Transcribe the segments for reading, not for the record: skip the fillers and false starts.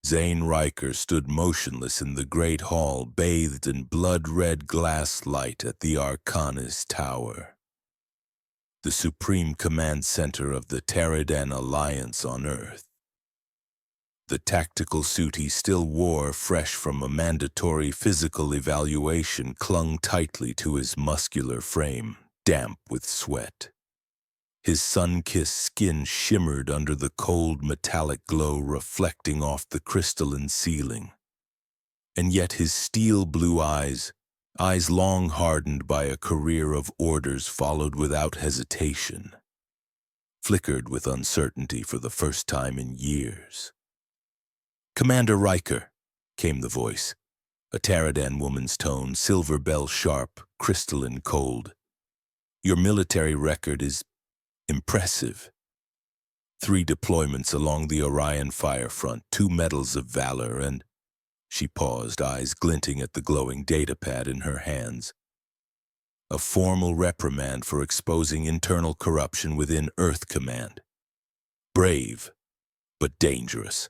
Zane Riker stood motionless in the great hall, bathed in blood-red glass light at the Arcana's tower, the supreme command center of the Terridan Alliance on Earth. The tactical suit he still wore, fresh from a mandatory physical evaluation, clung tightly to his muscular frame, damp with sweat. His sun-kissed skin shimmered under the cold metallic glow reflecting off the crystalline ceiling. And yet his steel-blue eyes long hardened by a career of orders followed without hesitation, flickered with uncertainty for the first time in years. "Commander Riker," came the voice, a Terridan woman's tone, silver bell sharp, crystalline cold. "Your military record is impressive. 3 deployments along the Orion fire front, 2 medals of valor, and—" She paused, eyes glinting at the glowing datapad in her hands. "A formal reprimand for exposing internal corruption within Earth Command. Brave, but dangerous."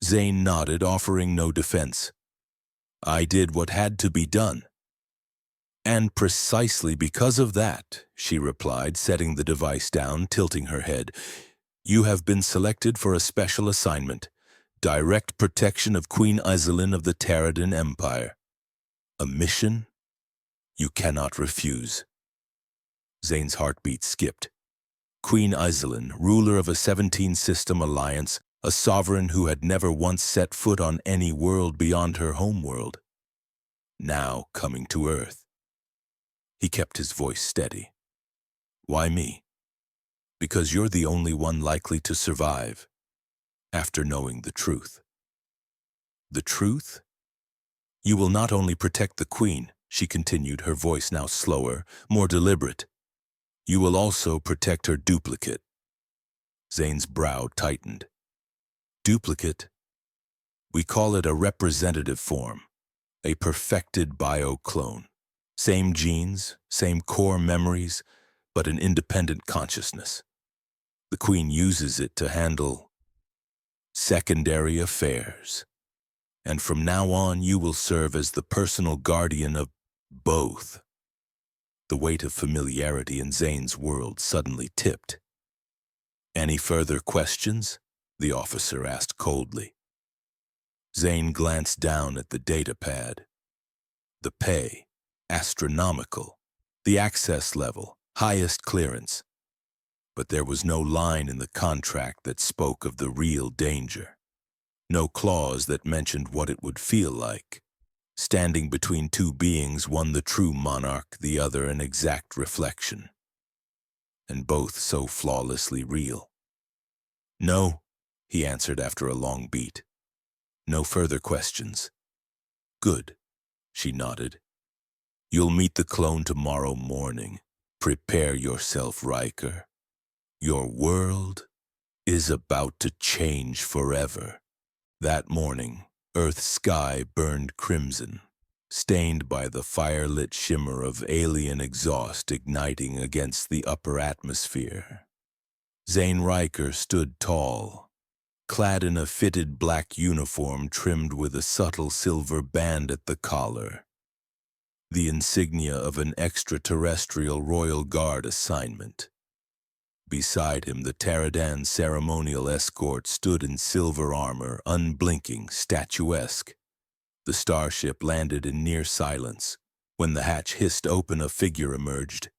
Zane nodded, offering no defense. "I did what had to be done." "And precisely because of that," she replied, setting the device down, tilting her head, "you have been selected for a special assignment, direct protection of Queen Iselin of the Terridan Empire. A mission you cannot refuse." Zane's heartbeat skipped. Queen Iselin, ruler of a 17-system alliance, a sovereign who had never once set foot on any world beyond her homeworld, now coming to Earth. He kept his voice steady. "Why me? Because you're the only one likely to survive, after knowing the truth." "The truth? You will not only protect the Queen," she continued, her voice now slower, more deliberate. "You will also protect her duplicate." Zane's brow tightened. "Duplicate? We call it a representative form, a perfected bio-clone. Same genes, same core memories, but an independent consciousness. The Queen uses it to handle secondary affairs. And from now on, you will serve as the personal guardian of both." The weight of familiarity in Zane's world suddenly tipped. "Any further questions?" the officer asked coldly. Zane glanced down at the datapad. The pay, astronomical. The access level, highest clearance. But there was no line in the contract that spoke of the real danger. No clause that mentioned what it would feel like. Standing between 2 beings, one the true monarch, the other an exact reflection. And both so flawlessly real. "No," he answered after a long beat. "No further questions." "Good," she nodded. "You'll meet the clone tomorrow morning. Prepare yourself, Riker. Your world is about to change forever." That morning, Earth's sky burned crimson, stained by the fire-lit shimmer of alien exhaust igniting against the upper atmosphere. Zane Riker stood tall, clad in a fitted black uniform trimmed with a subtle silver band at the collar, the insignia of an extraterrestrial Royal Guard assignment. Beside him, the Terridan ceremonial escort stood in silver armor, unblinking, statuesque. The starship landed in near silence. When the hatch hissed open, a figure emerged.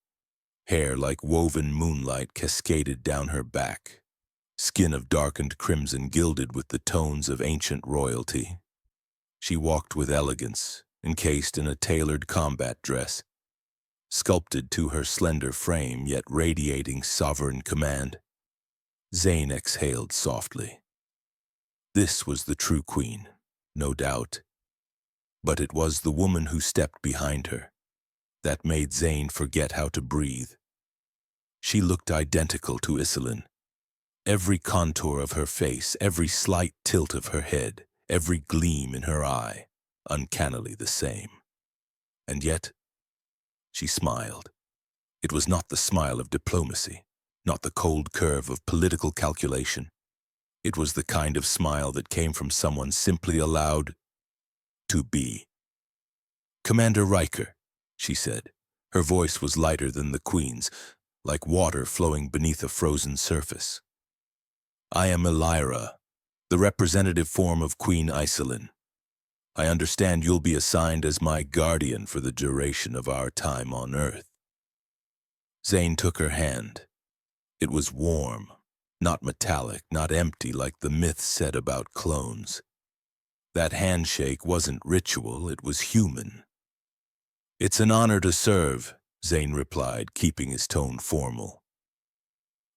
Hair like woven moonlight cascaded down her back. Skin of darkened crimson gilded with the tones of ancient royalty. She walked with elegance, encased in a tailored combat dress, sculpted to her slender frame, yet radiating sovereign command. Zane exhaled softly. This was the true Queen, no doubt. But it was the woman who stepped behind her that made Zane forget how to breathe. She looked identical to Iselin. Every contour of her face, every slight tilt of her head, every gleam in her eye, uncannily the same. And yet, she smiled. It was not the smile of diplomacy, not the cold curve of political calculation. It was the kind of smile that came from someone simply allowed to be. "Commander Riker," she said. Her voice was lighter than the Queen's, like water flowing beneath a frozen surface. "I am Elira, the representative form of Queen Iselin. I understand you'll be assigned as my guardian for the duration of our time on Earth." Zane took her hand. It was warm, not metallic, not empty like the myths said about clones. That handshake wasn't ritual, it was human. "It's an honor to serve," Zane replied, keeping his tone formal.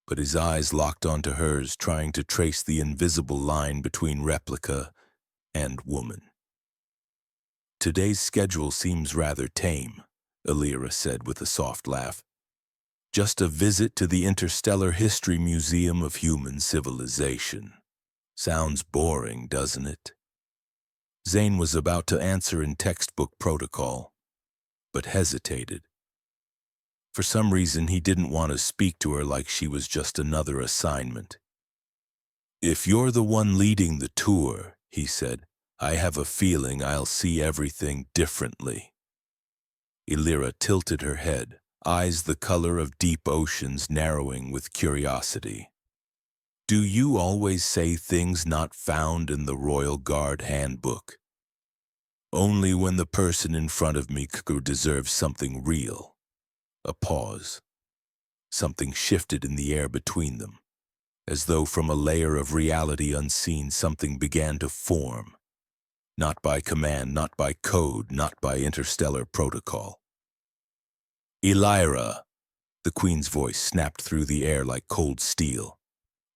But his eyes locked onto hers, trying to trace the invisible line between replica and woman. "Today's schedule seems rather tame," Elira said with a soft laugh. "Just a visit to the Interstellar History Museum of Human Civilization. Sounds boring, doesn't it?" Zane was about to answer in textbook protocol, but hesitated. For some reason, he didn't want to speak to her like she was just another assignment. "If you're the one leading the tour," he said, "I have a feeling I'll see everything differently." Elira tilted her head, eyes the color of deep oceans narrowing with curiosity. "Do you always say things not found in the Royal Guard handbook? Only when the person in front of me could deserve something real." A pause. Something shifted in the air between them, as though from a layer of reality unseen something began to form. Not by command, not by code, not by interstellar protocol. "Elira!" The Queen's voice snapped through the air like cold steel.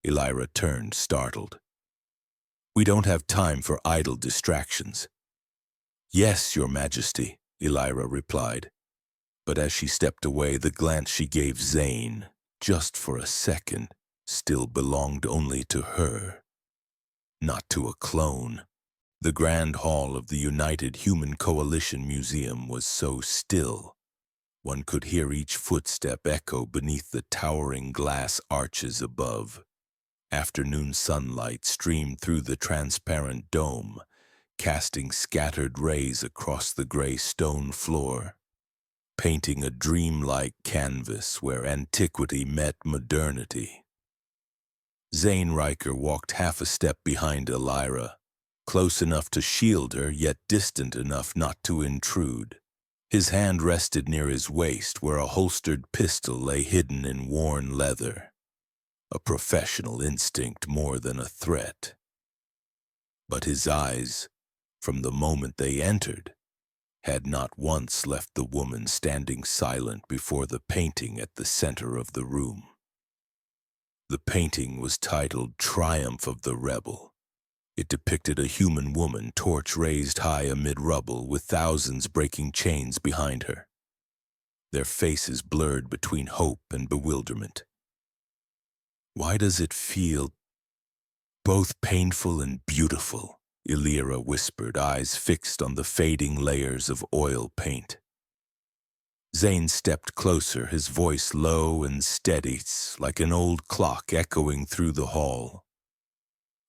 Elira turned, startled. "We don't have time for idle distractions." "Yes, Your Majesty," Elira replied. But as she stepped away, the glance she gave Zane, just for a second, still belonged only to her, not to a clone. The Grand Hall of the United Human Coalition Museum was so still. One could hear each footstep echo beneath the towering glass arches above. Afternoon sunlight streamed through the transparent dome, casting scattered rays across the gray stone floor, painting a dreamlike canvas where antiquity met modernity. Zane Riker walked half a step behind Elira, close enough to shield her, yet distant enough not to intrude. His hand rested near his waist, where a holstered pistol lay hidden in worn leather. A professional instinct more than a threat. But his eyes, from the moment they entered, had not once left the woman standing silent before the painting at the center of the room. The painting was titled "Triumph of the Rebel." It depicted a human woman, torch raised high amid rubble, with thousands breaking chains behind her, their faces blurred between hope and bewilderment. "Why does it feel both painful and beautiful?" Elira whispered, eyes fixed on the fading layers of oil paint. Zane stepped closer, his voice low and steady, like an old clock echoing through the hall.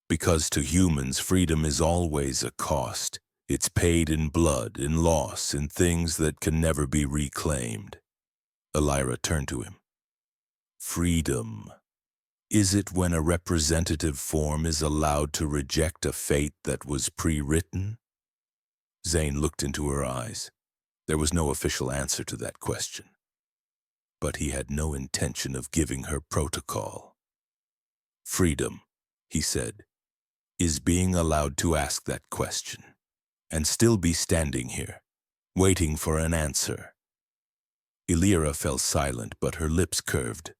"Because to humans, freedom is always a cost. It's paid in blood, in loss, in things that can never be reclaimed." Elira turned to him. "Freedom. Is it when a representative form is allowed to reject a fate that was pre-written?" Zane looked into her eyes. There was no official answer to that question. But he had no intention of giving her protocol. "Freedom," he said, "is being allowed to ask that question, and still be standing here, waiting for an answer." Elira fell silent, but her lips curved.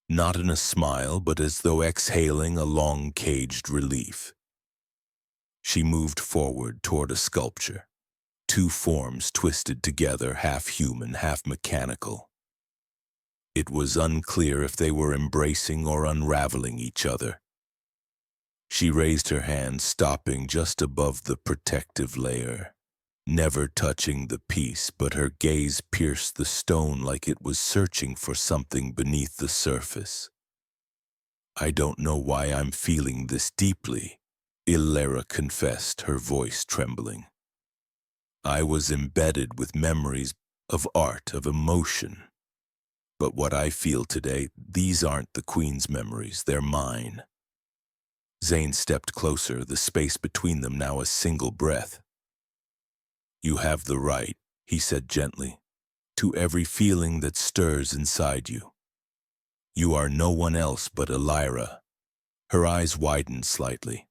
Not in a smile, but as though exhaling a long caged relief. She moved forward toward a sculpture, two forms twisted together, half human, half mechanical. It was unclear if they were embracing or unraveling each other. She raised her hand, stopping just above the protective layer, never touching the piece, but her gaze pierced the stone like it was searching for something beneath the surface. I don't know why I'm feeling this deeply, Illyra confessed, her voice trembling. I was embedded with memories of art, of emotion. But what I feel today, these aren't the Queen's memories, they're mine. Zane stepped closer, the space between them now a single breath. You have the right, he said gently, to every feeling that stirs inside you. You are no one else but Illyra. Her eyes widened slightly.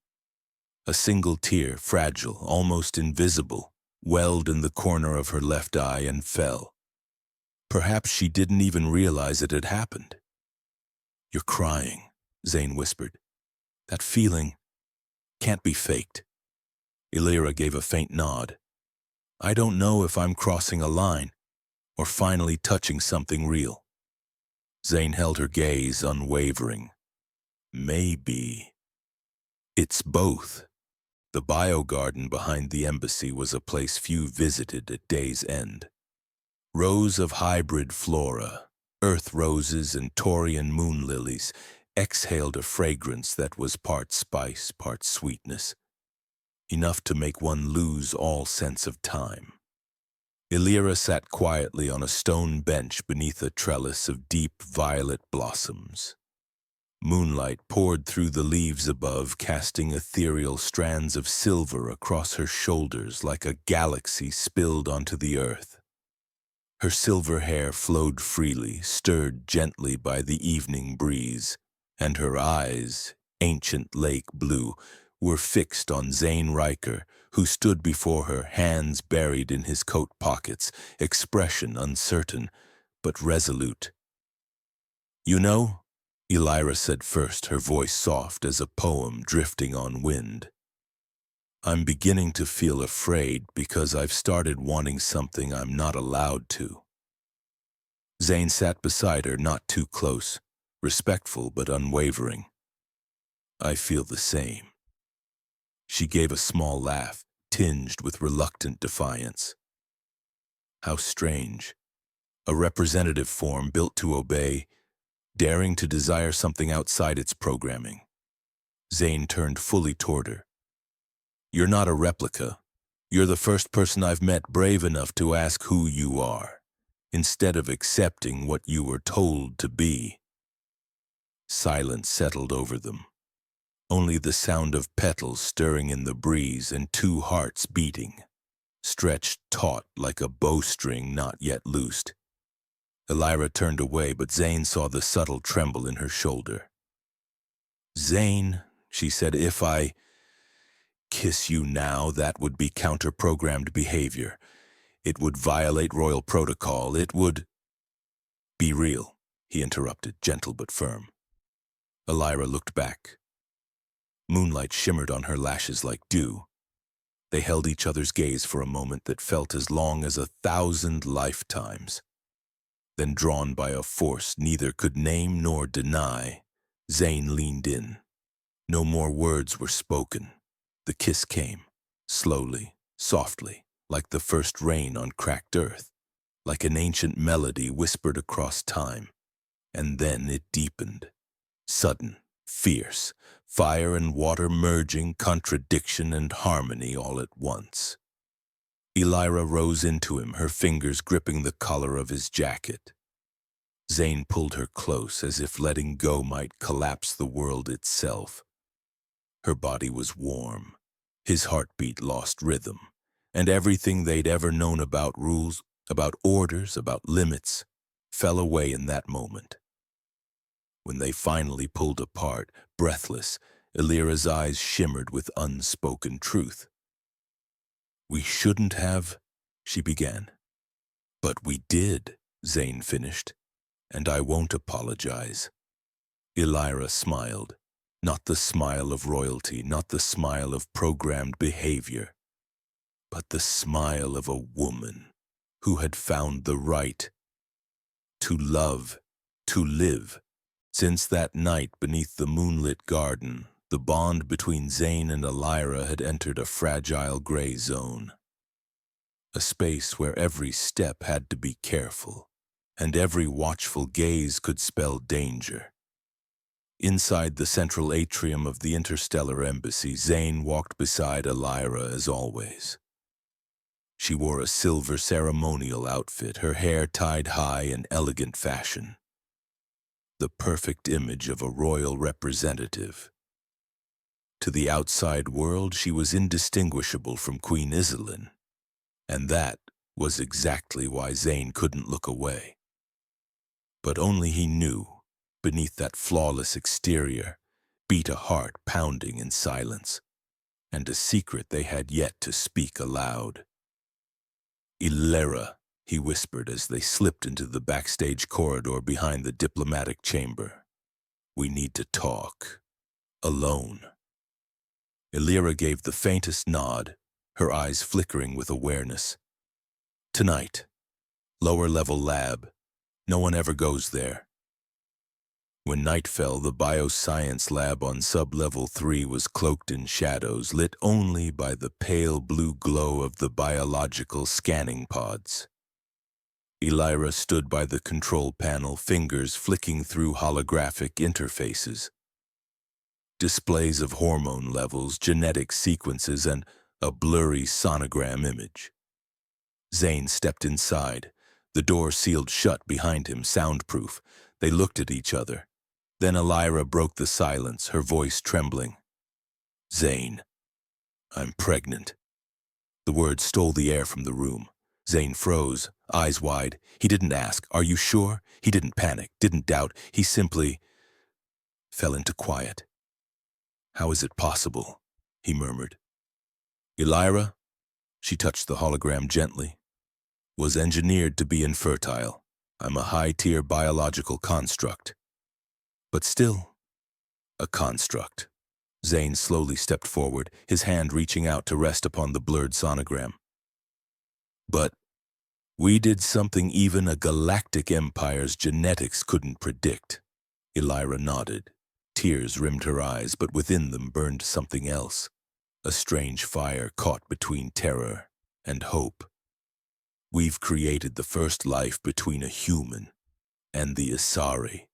A single tear, fragile, almost invisible, welled in the corner of her left eye and fell. Perhaps she didn't even realize it had happened. You're crying, Zane whispered. That feeling can't be faked. Illyra gave a faint nod. I don't know if I'm crossing a line or finally touching something real. Zane held her gaze unwavering. Maybe. It's both. The biogarden behind the embassy was a place few visited at day's end. Rows of hybrid flora, earth roses and Taurian moon lilies, exhaled a fragrance that was part spice, part sweetness, enough to make one lose all sense of time. Illyra sat quietly on a stone bench beneath a trellis of deep violet blossoms. Moonlight poured through the leaves above, casting ethereal strands of silver across her shoulders like a galaxy spilled onto the earth. Her silver hair flowed freely, stirred gently by the evening breeze, and her eyes, ancient lake blue, were fixed on Zane Riker, who stood before her, hands buried in his coat pockets, expression uncertain, but resolute. You know, Illyra said first, her voice soft as a poem drifting on wind. I'm beginning to feel afraid because I've started wanting something I'm not allowed to. Zane sat beside her, not too close, respectful but unwavering. I feel the same. She gave a small laugh, tinged with reluctant defiance. How strange. A representative form built to obey, daring to desire something outside its programming. Zane turned fully toward her. You're not a replica. You're the first person I've met brave enough to ask who you are, instead of accepting what you were told to be. Silence settled over them. Only the sound of petals stirring in the breeze and two hearts beating, stretched taut like a bowstring not yet loosed. Illyra turned away, but Zane saw the subtle tremble in her shoulder. Zane, she said, if I kiss you now, that would be counter-programmed behavior. It would violate royal protocol. It would... Be real, he interrupted, gentle but firm. Illyra looked back. Moonlight shimmered on her lashes like dew. They held each other's gaze for a moment that felt as long as 1,000 lifetimes. Then, drawn by a force neither could name nor deny, Zane leaned in. No more words were spoken. The kiss came, slowly, softly, like the first rain on cracked earth, like an ancient melody whispered across time. And then it deepened. Sudden, fierce, fire and water merging, contradiction and harmony all at once. Illyra rose into him, her fingers gripping the collar of his jacket. Zane pulled her close, as if letting go might collapse the world itself. Her body was warm. His heartbeat lost rhythm, and everything they'd ever known about rules, about orders, about limits, fell away in that moment. When they finally pulled apart, breathless, Illyra's eyes shimmered with unspoken truth. We shouldn't have, she began. But we did, Zane finished, and I won't apologize. Illyra smiled, not the smile of royalty, not the smile of programmed behavior, but the smile of a woman who had found the right to love, to live. Since that night beneath the moonlit garden, the bond between Zane and Illyra had entered a fragile gray zone. A space where every step had to be careful, and every watchful gaze could spell danger. Inside the central atrium of the interstellar embassy, Zane walked beside Elira as always. She wore a silver ceremonial outfit, her hair tied high in elegant fashion. The perfect image of a royal representative. To the outside world, she was indistinguishable from Queen Iselin, and that was exactly why Zane couldn't look away. But only he knew, beneath that flawless exterior, beat a heart pounding in silence, and a secret they had yet to speak aloud. "Elira," he whispered as they slipped into the backstage corridor behind the diplomatic chamber. "We need to talk. Alone." Elira gave the faintest nod, her eyes flickering with awareness. "Tonight. Lower-level lab. No one ever goes there." When night fell, the bioscience lab on sub-level 3 was cloaked in shadows, lit only by the pale blue glow of the biological scanning pods. Elira stood by the control panel, fingers flicking through holographic interfaces. Displays of hormone levels, genetic sequences, and a blurry sonogram image. Zane stepped inside, the door sealed shut behind him, soundproof. They looked at each other. Then Elira broke the silence, her voice trembling. "Zane, I'm pregnant." The words stole the air from the room. Zane froze, eyes wide. He didn't ask, "Are you sure?" He didn't panic, didn't doubt. He simply fell into quiet. "How is it possible?" he murmured. "Elira," she touched the hologram gently, "was engineered to be infertile. I'm a high-tier biological construct. But still, a construct." Zane slowly stepped forward, his hand reaching out to rest upon the blurred sonogram. "But we did something even a galactic empire's genetics couldn't predict." Elira nodded. Tears rimmed her eyes, but within them burned something else, a strange fire caught between terror and hope. "We've created the first life between a human and the Asari."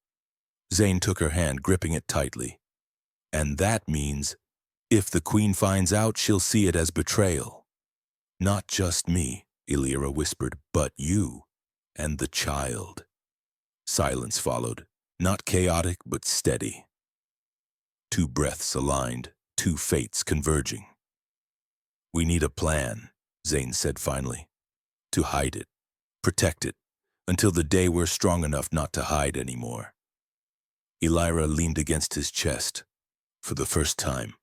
Zane took her hand, gripping it tightly. "And that means, if the Queen finds out, she'll see it as betrayal. Not just me," Elira whispered, "but you and the child." Silence followed, not chaotic but steady. Two breaths aligned, two fates converging. "We need a plan," Zane said finally. "To hide it, protect it, until the day we're strong enough not to hide anymore." Elira leaned against his chest, for the first time,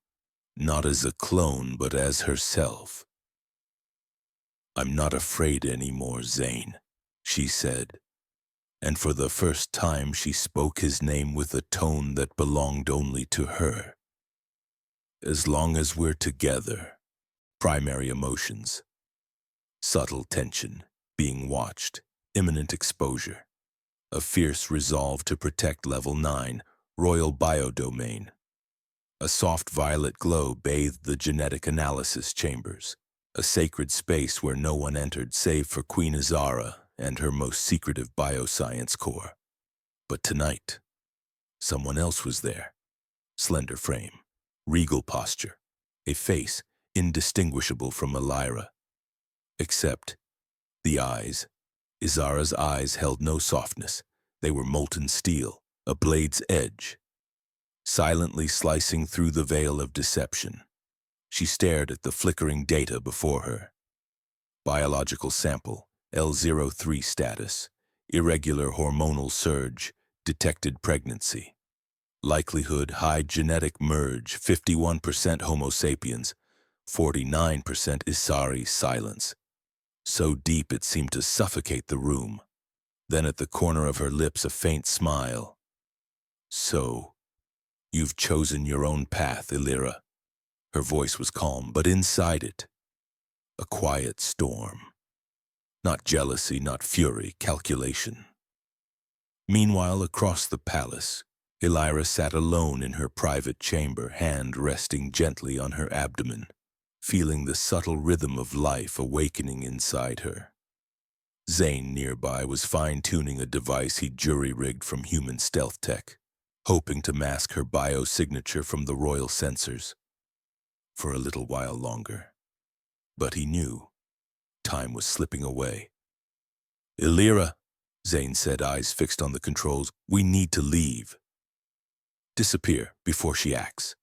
not as a clone but as herself. "I'm not afraid anymore, Zane," she said, and for the first time she spoke his name with a tone that belonged only to her. "As long as we're together." Primary emotions. Subtle tension, being watched, imminent exposure. A fierce resolve to protect Level 9, Royal Biodomain. A soft violet glow bathed the genetic analysis chambers, a sacred space where no one entered save for Queen Azara and her most secretive bioscience core. But tonight, someone else was there. Slender frame, regal posture, a face indistinguishable from Elira. Except the eyes. Izara's eyes held no softness. They were molten steel, a blade's edge, silently slicing through the veil of deception. She stared at the flickering data before her. Biological sample, L03 status, irregular hormonal surge, detected pregnancy. Likelihood high genetic merge, 51% Homo sapiens, 49% Isari silence. So deep it seemed to suffocate the room. Then at the corner of her lips a faint smile. "So, you've chosen your own path, Elira." Her voice was calm, but inside it, a quiet storm. Not jealousy, not fury, calculation. Meanwhile, across the palace, Elira sat alone in her private chamber, hand resting gently on her abdomen, feeling the subtle rhythm of life awakening inside her. Zane nearby was fine-tuning a device he'd jury-rigged from human stealth tech. hoping to mask her biosignature from the royal censors for a little while longer. But he knew time was slipping away. "Illyra," Zane said, eyes fixed on the controls, "we need to leave." "Disappear before she acts."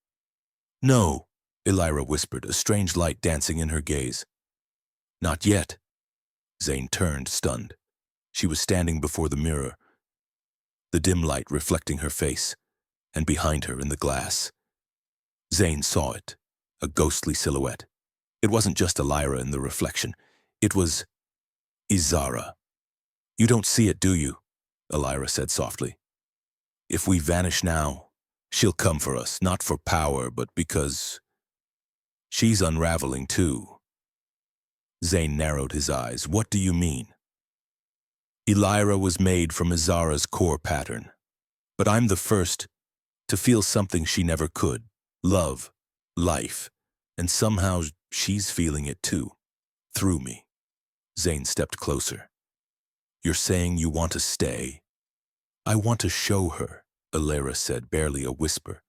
"No," Illyra whispered, a strange light dancing in her gaze. "Not yet." Zane turned, stunned. She was standing before the mirror, the dim light reflecting her face, and behind her in the glass. Zane saw it, a ghostly silhouette. It wasn't just Illyra in the reflection. It was Izara. "You don't see it, do you?" Illyra said softly. "If we vanish now, she'll come for us, not for power, but because she's unraveling too." Zane narrowed his eyes. "What do you mean?" "Illyra was made from Izara's core pattern, but I'm the first to feel something she never could. Love, life, and somehow she's feeling it too, through me." Zane stepped closer. "You're saying you want to stay?" "I want to show her," Illyra said, barely a whisper,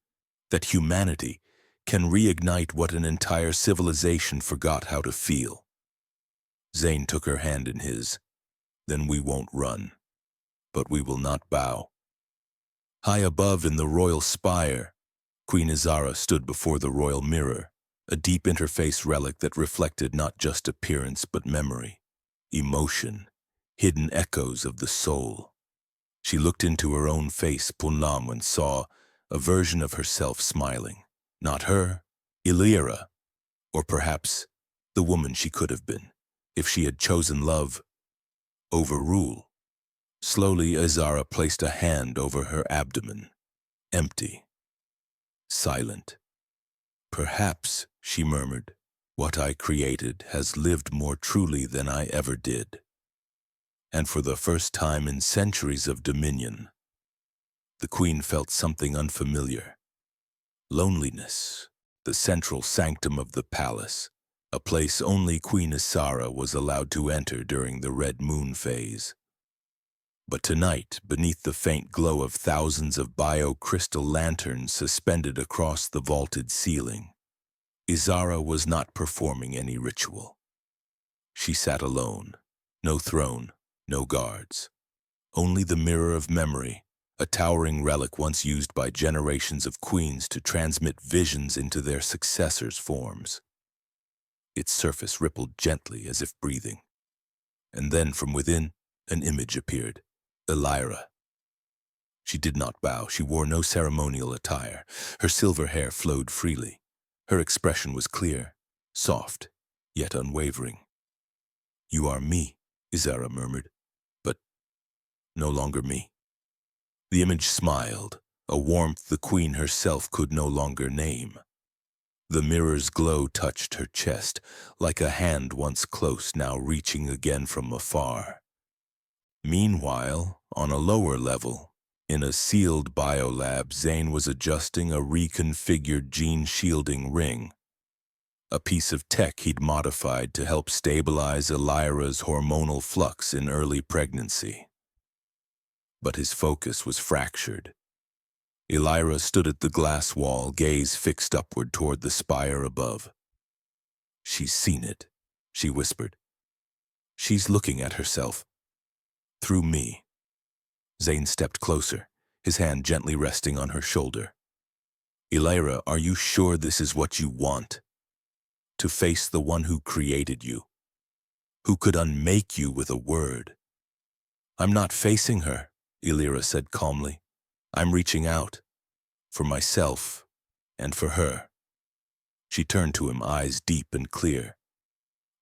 "that humanity can reignite what an entire civilization forgot how to feel." Zane took her hand in his. "Then we won't run, but we will not bow." High above in the royal spire, Queen Izara stood before the royal mirror, a deep interface relic that reflected not just appearance but memory, emotion, hidden echoes of the soul. She looked into her own face, Punlam, and saw a version of herself smiling. Not her, Illyra, or perhaps the woman she could have been, if she had chosen love over rule. Slowly, Izara placed a hand over her abdomen, empty, silent. "Perhaps," she murmured, "what I created has lived more truly than I ever did." And for the first time in centuries of dominion, the queen felt something unfamiliar. Loneliness, the central sanctum of the palace, a place only Queen Izara was allowed to enter during the Red Moon phase. But tonight, beneath the faint glow of thousands of bio-crystal lanterns suspended across the vaulted ceiling, Izara was not performing any ritual. She sat alone, no throne, no guards. Only the mirror of memory, a towering relic once used by generations of queens to transmit visions into their successors' forms. Its surface rippled gently as if breathing. And then from within, an image appeared. Illyra. She did not bow. She wore no ceremonial attire. Her silver hair flowed freely. Her expression was clear, soft, yet unwavering. "You are me," Izara murmured, "but no longer me." The image smiled, a warmth the queen herself could no longer name. The mirror's glow touched her chest, like a hand once close now reaching again from afar. Meanwhile, on a lower level, in a sealed biolab, Zane was adjusting a reconfigured gene-shielding ring, a piece of tech he'd modified to help stabilize Illyra's hormonal flux in early pregnancy. But his focus was fractured. Illyra stood at the glass wall, gaze fixed upward toward the spire above. "She's seen it," she whispered. "She's looking at herself. Through me." Zane stepped closer, his hand gently resting on her shoulder. "Illyra, are you sure this is what you want? To face the one who created you, who could unmake you with a word?" "I'm not facing her," Illyra said calmly. "I'm reaching out, for myself and for her." She turned to him, eyes deep and clear.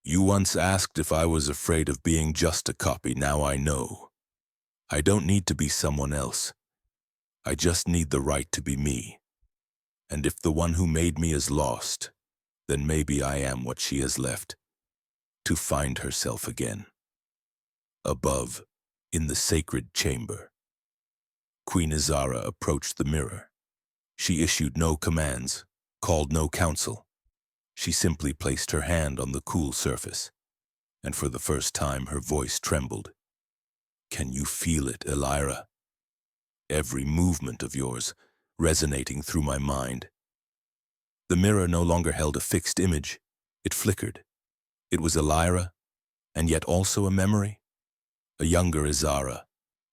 "You once asked if I was afraid of being just a copy. Now I know. I don't need to be someone else. I just need the right to be me. And if the one who made me is lost, then maybe I am what she has left, to find herself again." Above, in the sacred chamber, Queen Izara approached the mirror. She issued no commands, called no counsel. She simply placed her hand on the cool surface, and for the first time her voice trembled. "Can you feel it, Illyra?" every movement of yours resonating through my mind. The mirror no longer held a fixed image. It flickered. It was Elira, and yet also a memory. A younger Izara,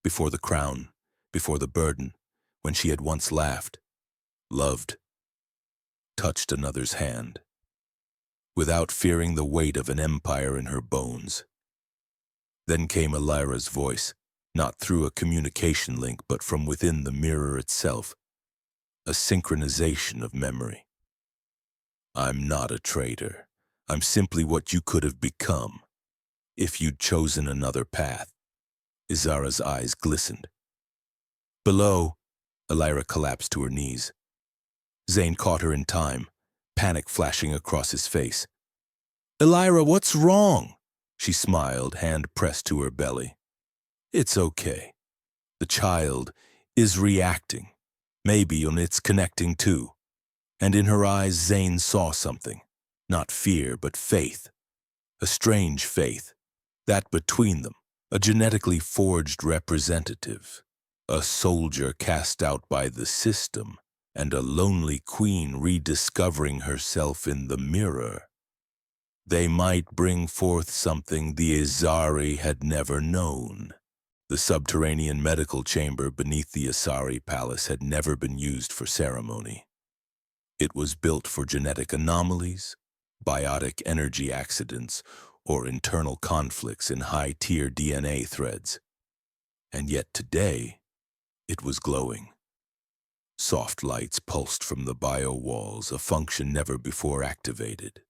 before the crown, before the burden, when she had once laughed, loved, touched another's hand, without fearing the weight of an empire in her bones. Then came Elira's voice, not through a communication link but from within the mirror itself, a synchronization of memory. I'm not a traitor. I'm simply what you could have become, if you'd chosen another path. Izara's eyes glistened. Below, Elira collapsed to her knees. Zane caught her in time, panic flashing across his face. Elira, what's wrong? She smiled, hand pressed to her belly. It's okay. The child is reacting. Maybe it's connecting too. And in her eyes, Zane saw something. Not fear, but faith. A strange faith. That between them, a genetically forged representative. A soldier cast out by the system, and a lonely queen rediscovering herself in the mirror. They might bring forth something the Izari had never known. The subterranean medical chamber beneath the Asari Palace had never been used for ceremony. It was built for genetic anomalies, biotic energy accidents, or internal conflicts in high-tier DNA threads. And yet today, it was glowing. Soft lights pulsed from the bio walls, a function never before activated.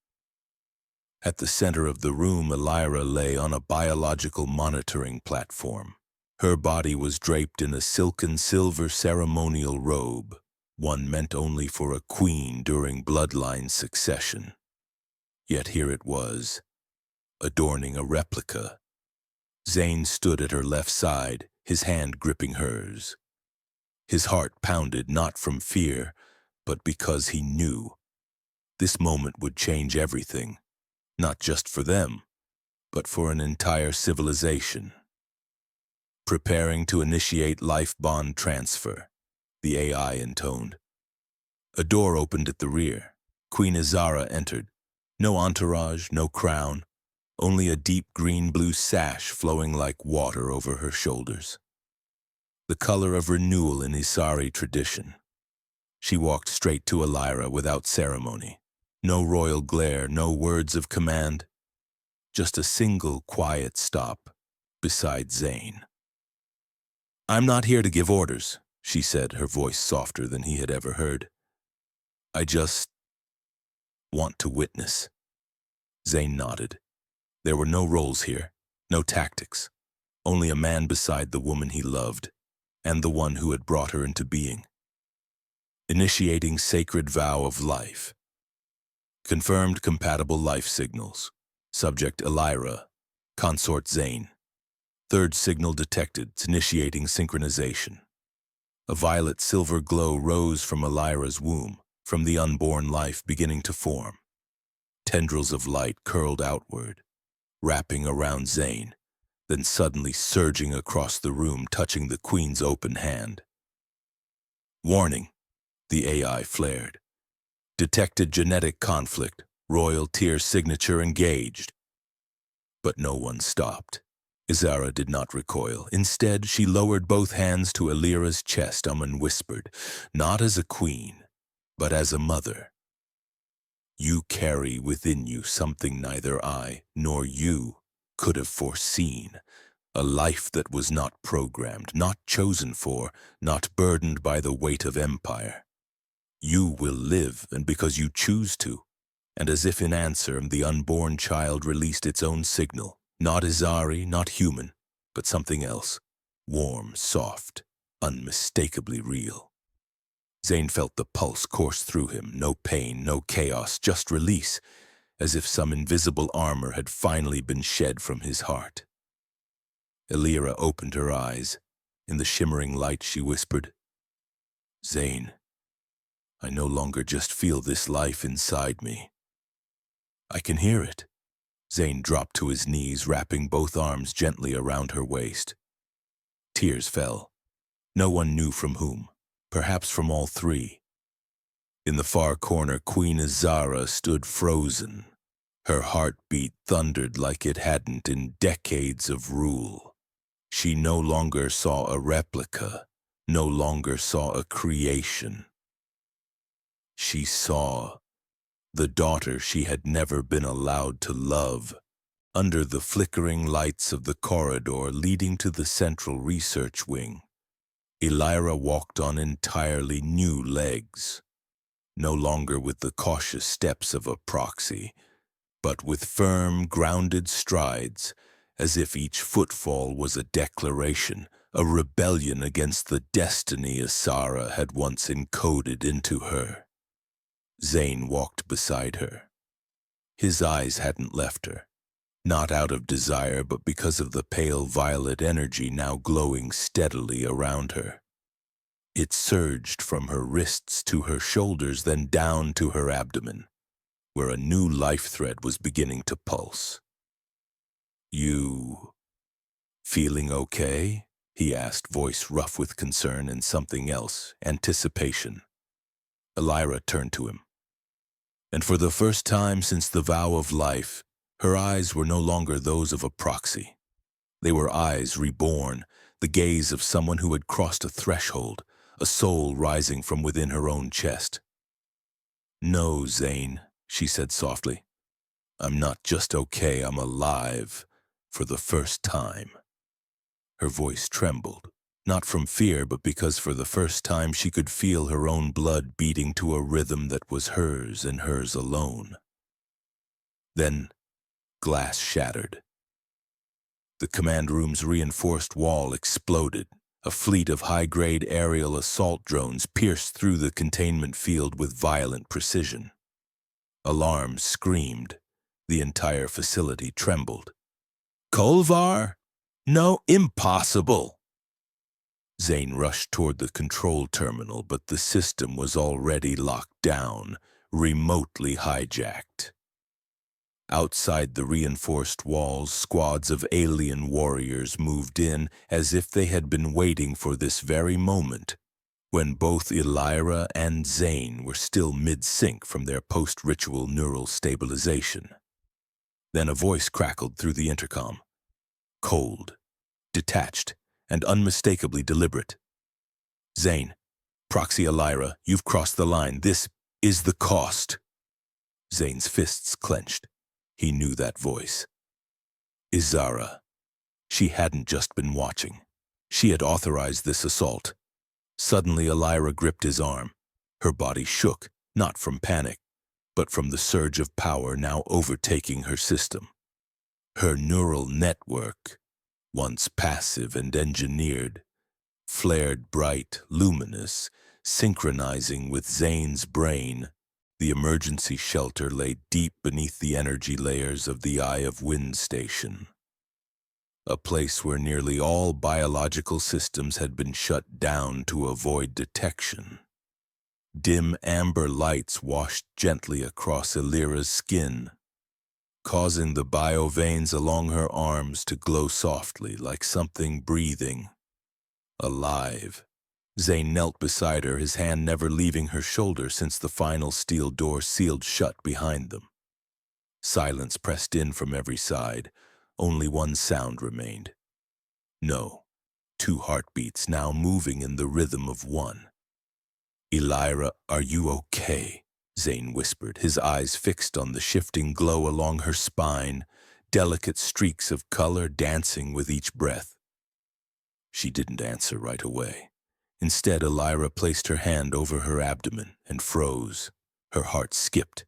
At the center of the room, Elira lay on a biological monitoring platform. Her body was draped in a silken silver ceremonial robe, one meant only for a queen during bloodline succession. Yet here it was, adorning a replica. Zane stood at her left side, his hand gripping hers. His heart pounded not from fear, but because he knew. This moment would change everything, not just for them, but for an entire civilization. Preparing to initiate life bond transfer, the AI intoned. A door opened at the rear. Queen Izara entered. No entourage, no crown, only a deep green-blue sash flowing like water over her shoulders. The color of renewal in Isari tradition. She walked straight to Elira without ceremony. No royal glare, no words of command. Just a single quiet stop beside Zane. I'm not here to give orders, she said, her voice softer than he had ever heard. I just want to witness. Zane nodded. There were no roles here, no tactics. Only a man beside the woman he loved, and the one who had brought her into being. Initiating sacred vow of life. Confirmed compatible life signals. Subject Elira, consort Zane. Third signal detected, initiating synchronization. A violet-silver glow rose from Elira's womb, from the unborn life beginning to form. Tendrils of light curled outward, wrapping around Zane, then suddenly surging across the room, touching the queen's open hand. Warning, the AI flared. Detected genetic conflict, royal tier signature engaged. But no one stopped. Izara did not recoil. Instead, she lowered both hands to Elira's chest and whispered, not as a queen, but as a mother. You carry within you something neither I nor you could have foreseen, a life that was not programmed, not chosen for, not burdened by the weight of empire. You will live, and because you choose to. And as if in answer, the unborn child released its own signal. Not Izari, not human, but something else. Warm, soft, unmistakably real. Zane felt the pulse course through him. No pain, no chaos, just release, as if some invisible armor had finally been shed from his heart. Elira opened her eyes. In the shimmering light she whispered, Zane, I no longer just feel this life inside me. I can hear it. Zane dropped to his knees, wrapping both arms gently around her waist. Tears fell. No one knew from whom, perhaps from all three. In the far corner, Queen Azara stood frozen. Her heartbeat thundered like it hadn't in decades of rule. She no longer saw a replica, no longer saw a creation. She saw the daughter she had never been allowed to love. Under the flickering lights of the corridor leading to the central research wing, Elira walked on entirely new legs, no longer with the cautious steps of a proxy, but with firm, grounded strides, as if each footfall was a declaration, a rebellion against the destiny Asara had once encoded into her. Zane walked beside her. His eyes hadn't left her, not out of desire, but because of the pale violet energy now glowing steadily around her. It surged from her wrists to her shoulders, then down to her abdomen, where a new life thread was beginning to pulse. "You feeling okay?" he asked, voice rough with concern and something else, anticipation. Elira turned to him. And for the first time since the vow of life, her eyes were no longer those of a proxy. They were eyes reborn, the gaze of someone who had crossed a threshold, a soul rising from within her own chest. "No, Zane," she said softly. "I'm not just okay, I'm alive, for the first time." Her voice trembled, not from fear, but because for the first time she could feel her own blood beating to a rhythm that was hers and hers alone. Then, glass shattered. The command room's reinforced wall exploded. A fleet of high-grade aerial assault drones pierced through the containment field with violent precision. Alarms screamed. The entire facility trembled. "Kolvar? No, impossible!" Zane rushed toward the control terminal, but the system was already locked down, remotely hijacked. Outside the reinforced walls, squads of alien warriors moved in as if they had been waiting for this very moment, when both Elira and Zane were still mid-sync from their post-ritual neural stabilization. Then a voice crackled through the intercom. Cold, detached, and unmistakably deliberate. "Zane, Proxy Elira, you've crossed the line. This is the cost." Zane's fists clenched. He knew that voice. Izara. She hadn't just been watching. She had authorized this assault. Suddenly, Elira gripped his arm. Her body shook, not from panic, but from the surge of power now overtaking her system. Her neural network, once passive and engineered, flared bright, luminous, synchronizing with Zane's brain. The emergency shelter lay deep beneath the energy layers of the Eye of Wind Station, a place where nearly all biological systems had been shut down to avoid detection. Dim amber lights washed gently across Elira's skin, causing the bioveins along her arms to glow softly like something breathing, alive. Zane knelt beside her, his hand never leaving her shoulder since the final steel door sealed shut behind them. Silence pressed in from every side. Only one sound remained. No, two heartbeats now moving in the rhythm of one. "Elira, are you okay?" Zane whispered, his eyes fixed on the shifting glow along her spine, delicate streaks of color dancing with each breath. She didn't answer right away. Instead, Elira placed her hand over her abdomen and froze. Her heart skipped.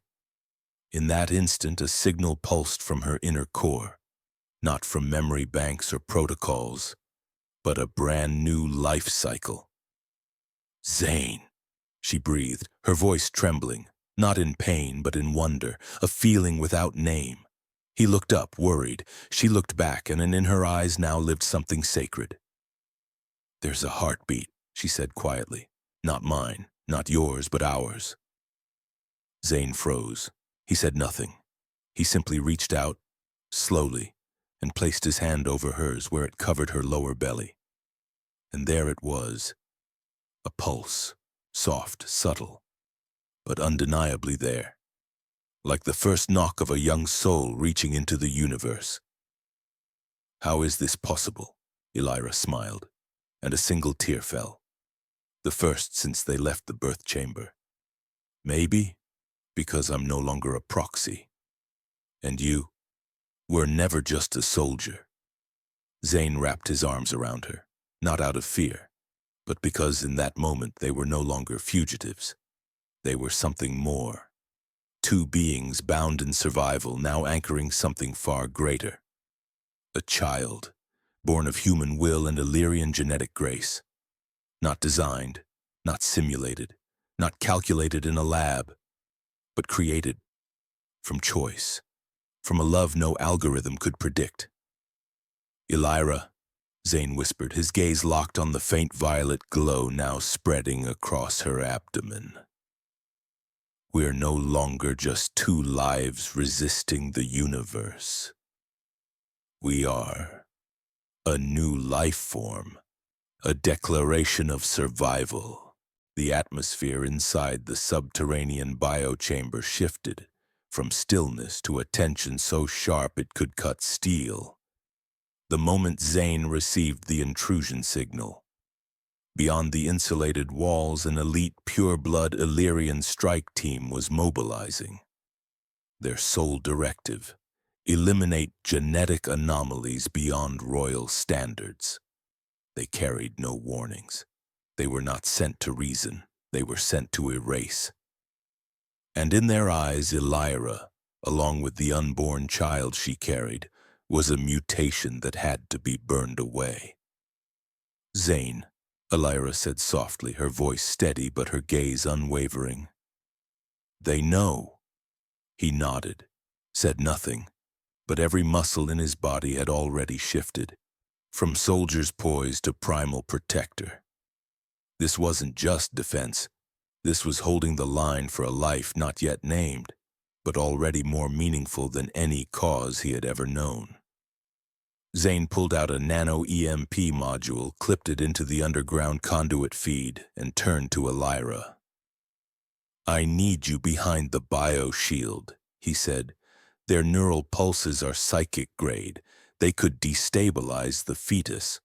In that instant, a signal pulsed from her inner core, not from memory banks or protocols, but a brand new life cycle. "Zane," she breathed, her voice trembling, not in pain but in wonder, a feeling without name. He looked up, worried. She looked back, and in her eyes now lived something sacred. "There's a heartbeat," she said quietly. "Not mine, not yours, but ours." Zane froze. He said nothing. He simply reached out, slowly, and placed his hand over hers where it covered her lower belly. And there it was, a pulse, soft, subtle, but undeniably there, like the first knock of a young soul reaching into the universe. "How is this possible?" Elira smiled, and a single tear fell, the first since they left the birth chamber. "Maybe because I'm no longer a proxy. And you were never just a soldier." Zane wrapped his arms around her, not out of fear, but because in that moment they were no longer fugitives. They were something more. Two beings bound in survival, now anchoring something far greater. A child, born of human will and Illyrian genetic grace. Not designed, not simulated, not calculated in a lab, but created from choice, from a love no algorithm could predict. "Elira," Zane whispered, his gaze locked on the faint violet glow now spreading across her abdomen. "We're no longer just two lives resisting the universe. We are a new life form, a declaration of survival." The atmosphere inside the subterranean biochamber shifted, from stillness to a tension so sharp it could cut steel. The moment Zane received the intrusion signal, beyond the insulated walls, an elite pure-blood Illyrian strike team was mobilizing. Their sole directive: eliminate genetic anomalies beyond royal standards. They carried no warnings. They were not sent to reason. They were sent to erase. And in their eyes, Elira, along with the unborn child she carried, was a mutation that had to be burned away. "Zane," Elira said softly, her voice steady but her gaze unwavering. "They know." He nodded, said nothing, but every muscle in his body had already shifted, from soldier's poise to primal protector. This wasn't just defense. This was holding the line for a life not yet named, but already more meaningful than any cause he had ever known. Zane pulled out a nano-EMP module, clipped it into the underground conduit feed, and turned to Elira. "I need you behind the bioshield," he said. "Their neural pulses are psychic grade. They could destabilize the fetus."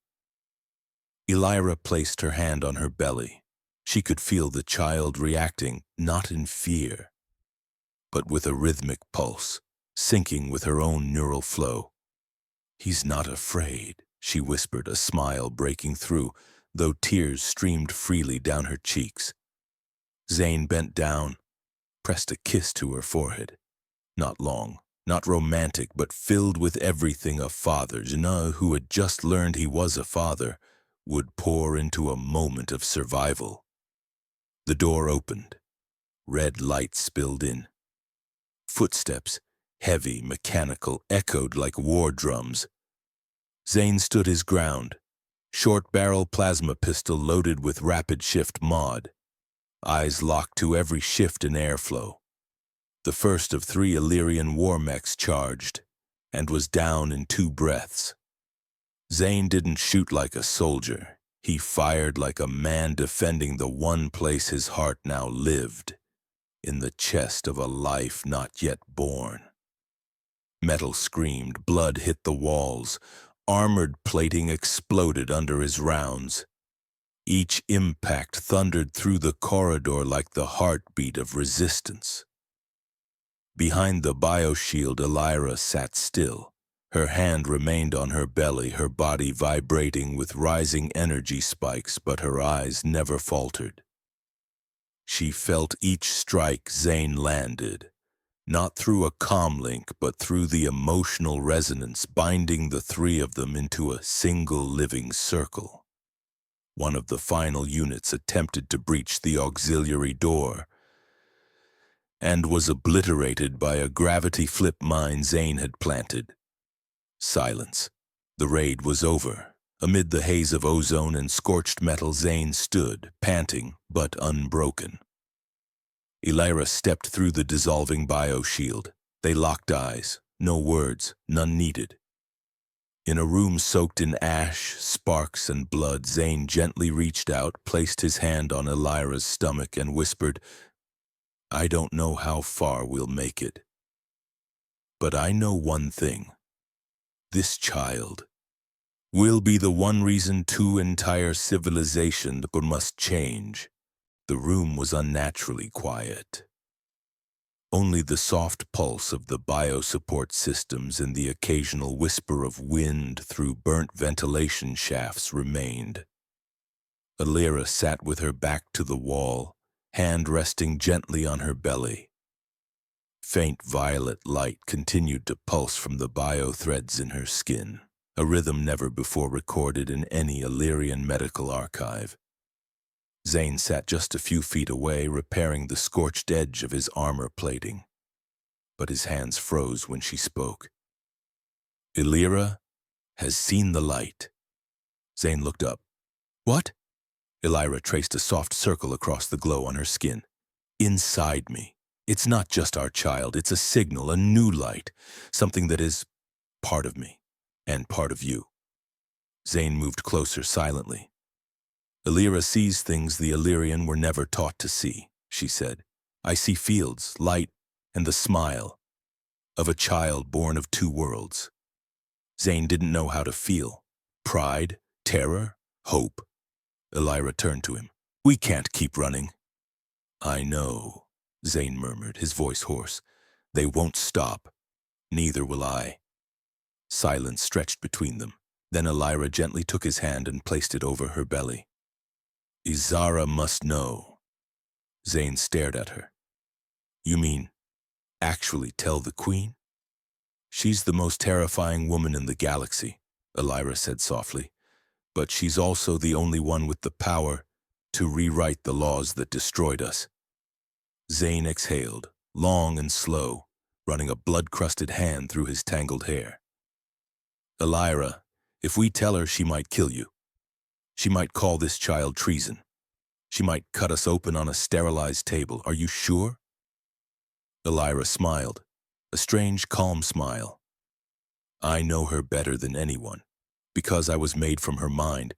Elira placed her hand on her belly. She could feel the child reacting, not in fear, but with a rhythmic pulse, syncing with her own neural flow. "He's not afraid," she whispered, a smile breaking through, though tears streamed freely down her cheeks. Zane bent down, pressed a kiss to her forehead. Not long, not romantic, but filled with everything a father, who had just learned he was a father, would pour into a moment of survival. The door opened. Red light spilled in. Footsteps, heavy, mechanical, echoed like war drums. Zane stood his ground, short-barrel plasma pistol loaded with rapid shift mod, eyes locked to every shift in airflow. The first of 3 Illyrian war mechs charged, and was down in 2 breaths. Zane didn't shoot like a soldier. He fired like a man defending the one place his heart now lived, in the chest of a life not yet born. Metal screamed, blood hit the walls, armored plating exploded under his rounds. Each impact thundered through the corridor like the heartbeat of resistance. Behind the bioshield, Elira sat still. Her hand remained on her belly, her body vibrating with rising energy spikes, but her eyes never faltered. She felt each strike Zane landed, not through a comlink, but through the emotional resonance binding the 3 of them into a single living circle. One of the final units attempted to breach the auxiliary door, and was obliterated by a gravity flip mine Zane had planted. Silence. The raid was over. Amid the haze of ozone and scorched metal, Zane stood, panting but unbroken. Elira stepped through the dissolving bioshield. They locked eyes. No words, none needed. In a room soaked in ash, sparks, and blood, Zane gently reached out, placed his hand on Elira's stomach, and whispered, "I don't know how far we'll make it. But I know one thing. This child will be the one reason two entire civilizations must change." The room was unnaturally quiet. Only the soft pulse of the biosupport systems and the occasional whisper of wind through burnt ventilation shafts remained. Elira sat with her back to the wall, hand resting gently on her belly. Faint violet light continued to pulse from the bio-threads in her skin, a rhythm never before recorded in any Illyrian medical archive. Zane sat just a few feet away, repairing the scorched edge of his armor plating. But his hands froze when she spoke. "Elira has seen the light." Zane looked up. "What?" Elira traced a soft circle across the glow on her skin. "Inside me. It's not just our child, it's a signal, a new light, something that is part of me and part of you." Zane moved closer silently. "Elira sees things the Illyrian were never taught to see," she said. "I see fields, light, and the smile of a child born of two worlds." Zane didn't know how to feel. Pride, terror, hope. Elira turned to him. "We can't keep running." "I know," Zane murmured, his voice hoarse. "They won't stop. Neither will I." Silence stretched between them. Then Elira gently took his hand and placed it over her belly. "Izara must know." Zane stared at her. "You mean, actually tell the Queen?" "She's the most terrifying woman in the galaxy," Elira said softly. "But she's also the only one with the power to rewrite the laws that destroyed us." Zane exhaled, long and slow, running a blood-crusted hand through his tangled hair. "Elira, if we tell her, she might kill you. She might call this child treason. She might cut us open on a sterilized table. Are you sure?" Elira smiled, a strange, calm smile. "I know her better than anyone, because I was made from her mind,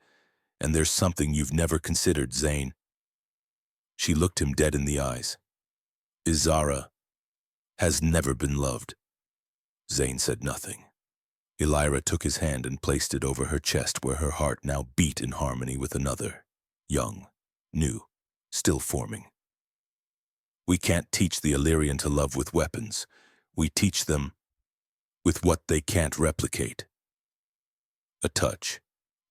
and there's something you've never considered, Zane." She looked him dead in the eyes. "Izara has never been loved." Zane said nothing. Elira took his hand and placed it over her chest, where her heart now beat in harmony with another, young, new, still forming. "We can't teach the Illyrian to love with weapons. We teach them with what they can't replicate. A touch,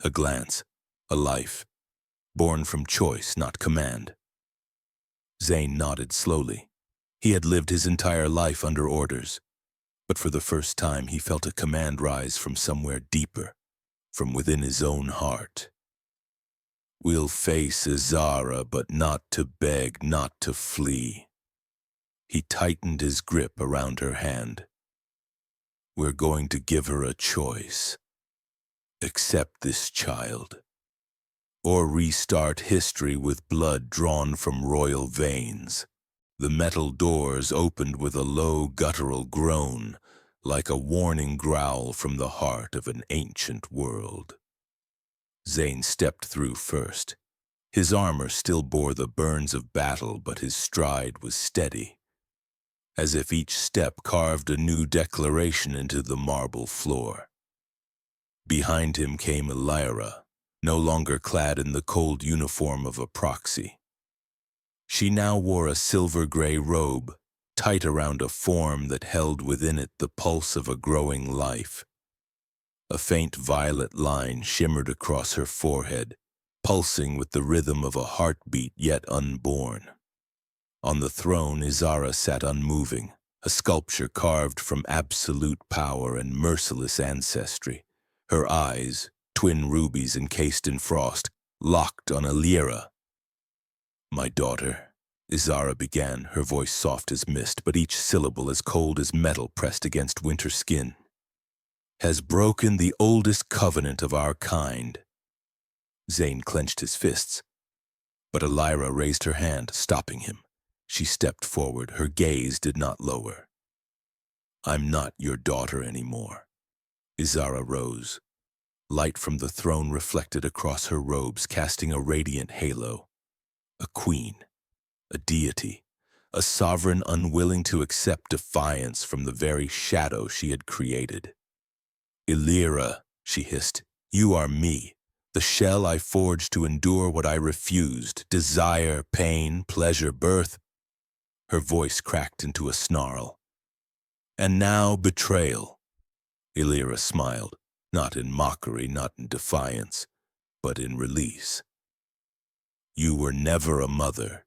a glance, a life, born from choice, not command." Zane nodded slowly. He had lived his entire life under orders, but for the first time he felt a command rise from somewhere deeper, from within his own heart. "We'll face Izara, but not to beg, not to flee." He tightened his grip around her hand. "We're going to give her a choice. Accept this child, or restart history with blood drawn from royal veins." The metal doors opened with a low guttural groan, like a warning growl from the heart of an ancient world. Zane stepped through first. His armor still bore the burns of battle, but his stride was steady, as if each step carved a new declaration into the marble floor. Behind him came Elira, no longer clad in the cold uniform of a proxy. She now wore a silver-gray robe, tight around a form that held within it the pulse of a growing life. A faint violet line shimmered across her forehead, pulsing with the rhythm of a heartbeat yet unborn. On the throne, Izara sat unmoving, a sculpture carved from absolute power and merciless ancestry. Her eyes, twin rubies encased in frost, locked on Elira. "My daughter," Izara began, her voice soft as mist, but each syllable as cold as metal pressed against winter skin, "has broken the oldest covenant of our kind." Zane clenched his fists, but Elira raised her hand, stopping him. She stepped forward, her gaze did not lower. "I'm not your daughter anymore. Izara rose. Light from the throne reflected across her robes, casting a radiant halo. A queen, a deity, a sovereign unwilling to accept defiance from the very shadow she had created. "Illyra," she hissed, "you are me, the shell I forged to endure what I refused, desire, pain, pleasure, birth." Her voice cracked into a snarl. "And now betrayal." Illyra smiled, not in mockery, not in defiance, but in release. "You were never a mother.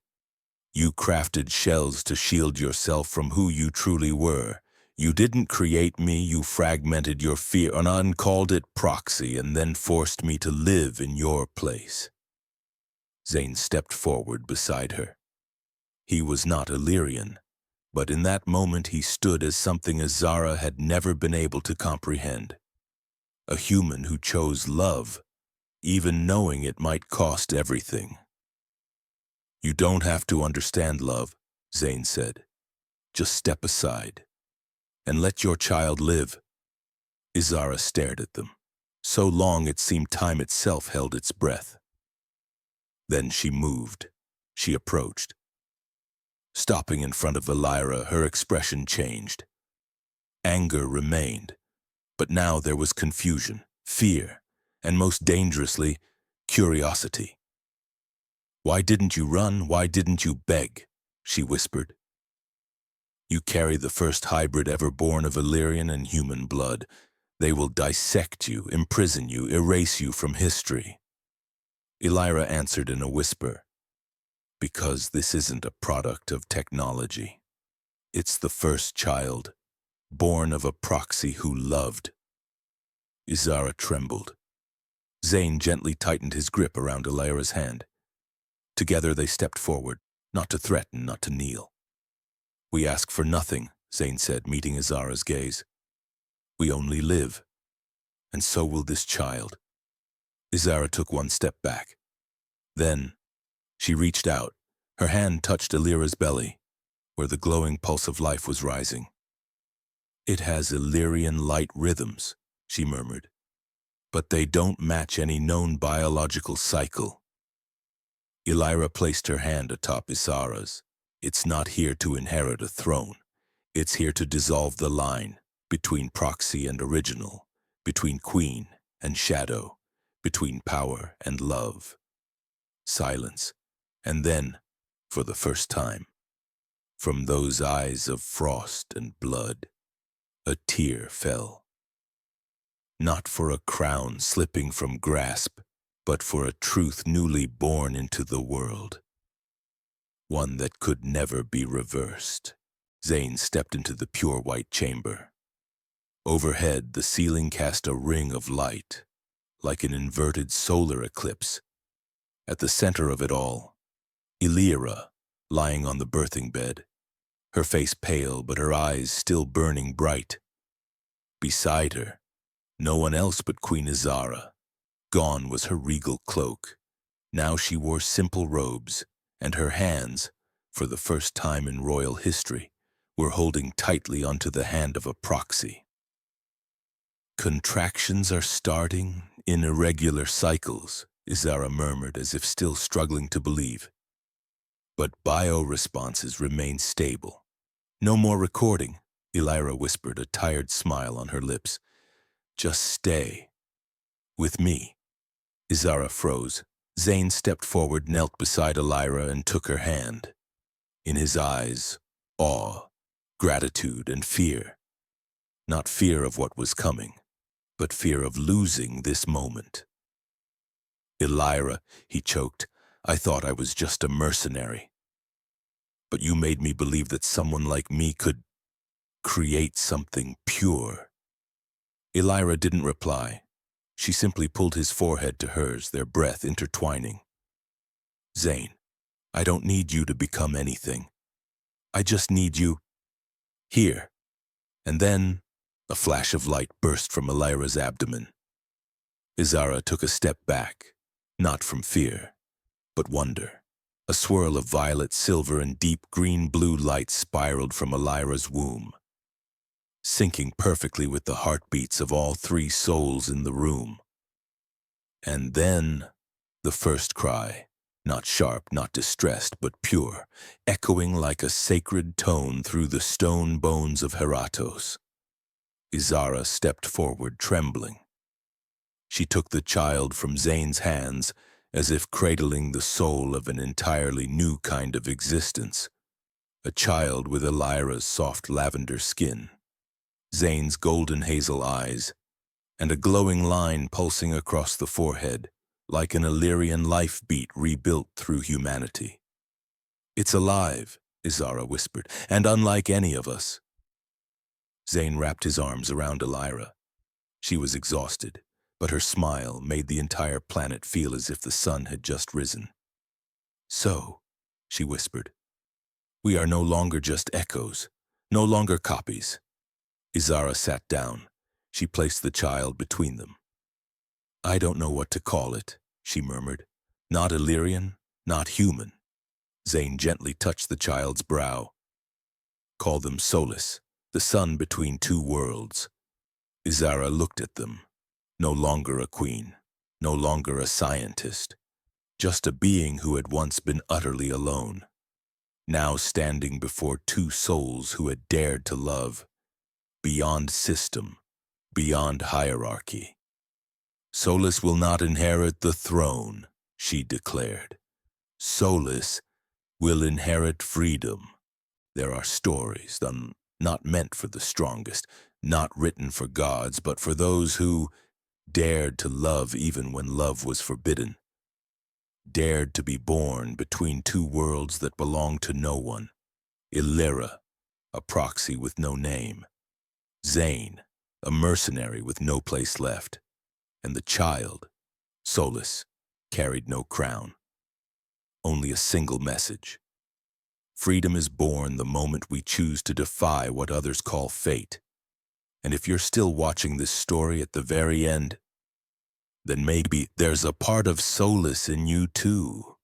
You crafted shells to shield yourself from who you truly were. You didn't create me, you fragmented your fear and called it proxy, and then forced me to live in your place." Zane stepped forward beside her. He was not Illyrian, but in that moment he stood as something Izara had never been able to comprehend. A human who chose love, even knowing it might cost everything. "You don't have to understand love," Zane said. "Just step aside and let your child live." Izara stared at them. So long it seemed time itself held its breath. Then she moved. She approached. Stopping in front of Illyra, her expression changed. Anger remained, but now there was confusion, fear, and most dangerously, curiosity. "Why didn't you run? Why didn't you beg?" she whispered. "You carry the first hybrid ever born of Illyrian and human blood. They will dissect you, imprison you, erase you from history." Illyra answered in a whisper, "Because this isn't a product of technology. It's the first child, born of a proxy who loved." Izara trembled. Zane gently tightened his grip around Illyra's hand. Together they stepped forward, not to threaten, not to kneel. "We ask for nothing," Zane said, meeting Izara's gaze. "We only live, and so will this child." Izara took one step back. Then she reached out. Her hand touched Illyra's belly, where the glowing pulse of life was rising. "It has Illyrian light rhythms," she murmured, "but they don't match any known biological cycle." Illyra placed her hand atop Izara's. "It's not here to inherit a throne. It's here to dissolve the line between proxy and original, between queen and shadow, between power and love." Silence, and then, for the first time, from those eyes of frost and blood, a tear fell. Not for a crown slipping from grasp, but for a truth newly born into the world. One that could never be reversed. Zane stepped into the pure white chamber. Overhead, the ceiling cast a ring of light, like an inverted solar eclipse. At the center of it all, Illyra, lying on the birthing bed, her face pale but her eyes still burning bright. Beside her, no one else but Queen Izara. Gone was her regal cloak. Now she wore simple robes, and her hands, for the first time in royal history, were holding tightly onto the hand of a proxy. "Contractions are starting in irregular cycles," Izara murmured as if still struggling to believe. "But bio-responses remain stable." "No more recording," Illyra whispered, a tired smile on her lips. "Just stay. With me." Izara froze. Zane stepped forward, knelt beside Illyra, and took her hand. In his eyes, awe, gratitude, and fear. Not fear of what was coming, but fear of losing this moment. "Illyra," he choked, "I thought I was just a mercenary. But you made me believe that someone like me could create something pure." Illyra didn't reply. She simply pulled his forehead to hers, their breath intertwining. "Zane, I don't need you to become anything. I just need you here." And then a flash of light burst from Illyra's abdomen. Izara took a step back, not from fear, but wonder. A swirl of violet, silver, and deep green-blue light spiraled from Illyra's womb. syncing perfectly with the heartbeats of all three souls in the room. And then the first cry, not sharp, not distressed, but pure, echoing like a sacred tone through the stone bones of Heratos. Izara stepped forward, trembling. She took the child from Zane's hands as if cradling the soul of an entirely new kind of existence, a child with Elira's soft lavender skin, Zane's golden hazel eyes, and a glowing line pulsing across the forehead, like an Illyrian life beat rebuilt through humanity. "It's alive," Izara whispered, "and unlike any of us." Zane wrapped his arms around Elira. She was exhausted, but her smile made the entire planet feel as if the sun had just risen. "So," she whispered, "we are no longer just echoes, no longer copies." Izara sat down. She placed the child between them. "I don't know what to call it," she murmured. "Not Illyrian, not human." Zane gently touched the child's brow. "Call them Solus, the sun between two worlds." Izara looked at them. No longer a queen, no longer a scientist, just a being who had once been utterly alone, now standing before two souls who had dared to love, beyond system, beyond hierarchy. "Solus will not inherit the throne," she declared. "Solus will inherit freedom. There are stories, not meant for the strongest, not written for gods, but for those who dared to love even when love was forbidden, dared to be born between two worlds that belonged to no one. Illyra, a proxy with no name. Zane, a mercenary with no place left. And the child, Solus, carried no crown. Only a single message. Freedom is born the moment we choose to defy what others call fate. And if you're still watching this story at the very end, then maybe there's a part of Solus in you too."